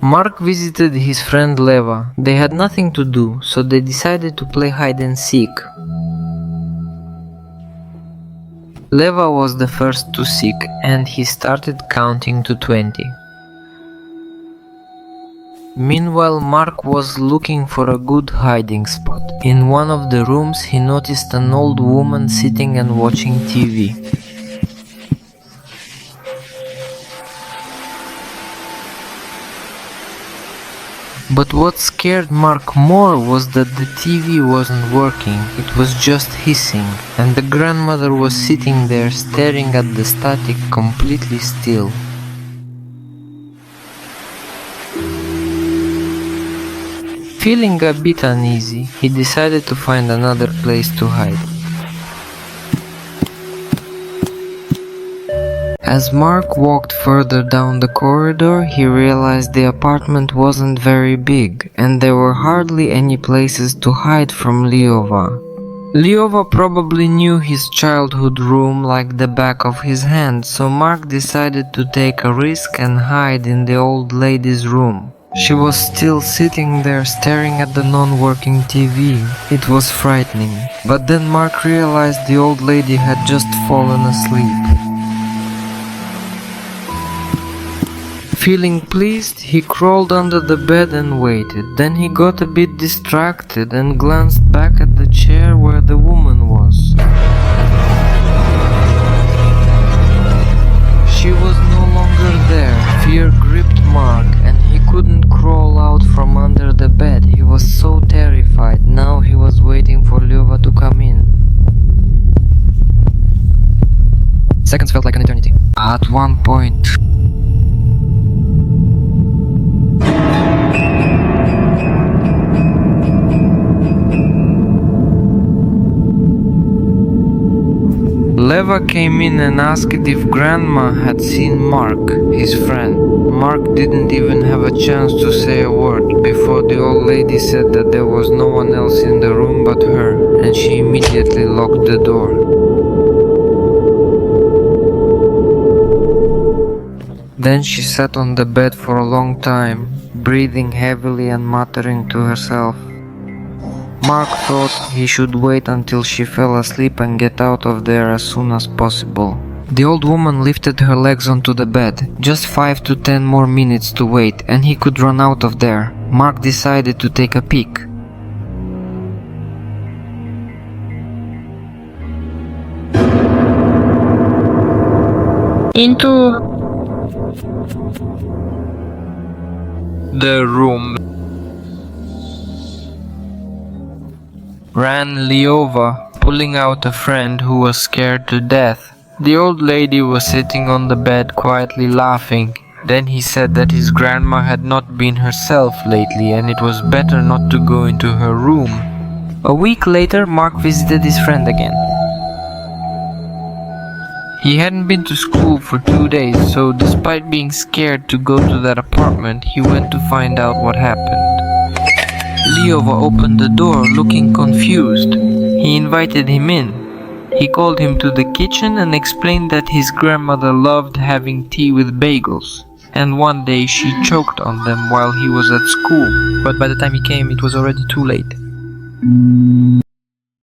Mark visited his friend Leva. They had nothing to do, so they decided to play hide and seek. Leva was the first to seek, and he started counting to 20. Meanwhile, Mark was looking for a good hiding spot. In one of the rooms, he noticed an old woman sitting and watching TV. But what scared Mark more was that the TV wasn't working, it was just hissing, and the grandmother was sitting there staring at the static completely still. Feeling a bit uneasy, he decided to find another place to hide. As Mark walked further down the corridor, he realized the apartment wasn't very big, and there were hardly any places to hide from Liova. Liova probably knew his childhood room like the back of his hand, so Mark decided to take a risk and hide in the old lady's room. She was still sitting there staring at the non-working TV. It was frightening. But then Mark realized the old lady had just fallen asleep. Feeling pleased, he crawled under the bed and waited. Then he got a bit distracted and glanced back at the chair where the woman was. She was no longer there. Fear gripped Mark, and he couldn't crawl out from under the bed. He was so terrified. Now he was waiting for Liova to come in. Seconds felt like an eternity. At one point, Leva came in and asked if Grandma had seen Mark, his friend. Mark didn't even have a chance to say a word before the old lady said that there was no one else in the room but her, and she immediately locked the door. Then she sat on the bed for a long time, breathing heavily and muttering to herself. Mark thought he should wait until she fell asleep and get out of there as soon as possible. The old woman lifted her legs onto the bed. Just 5 to 10 more minutes to wait, and he could run out of there. Mark decided to take a peek. Into the room ran Liova, pulling out a friend who was scared to death. The old lady was sitting on the bed quietly laughing. Then he said that his grandma had not been herself lately and it was better not to go into her room. A week later, Mark visited his friend again. He hadn't been to school for 2 days, so despite being scared to go to that apartment, he went to find out what happened. Liova opened the door, looking confused. He invited him in. He called him to the kitchen and explained that his grandmother loved having tea with bagels, and one day she choked on them while he was at school, but by the time he came it was already too late.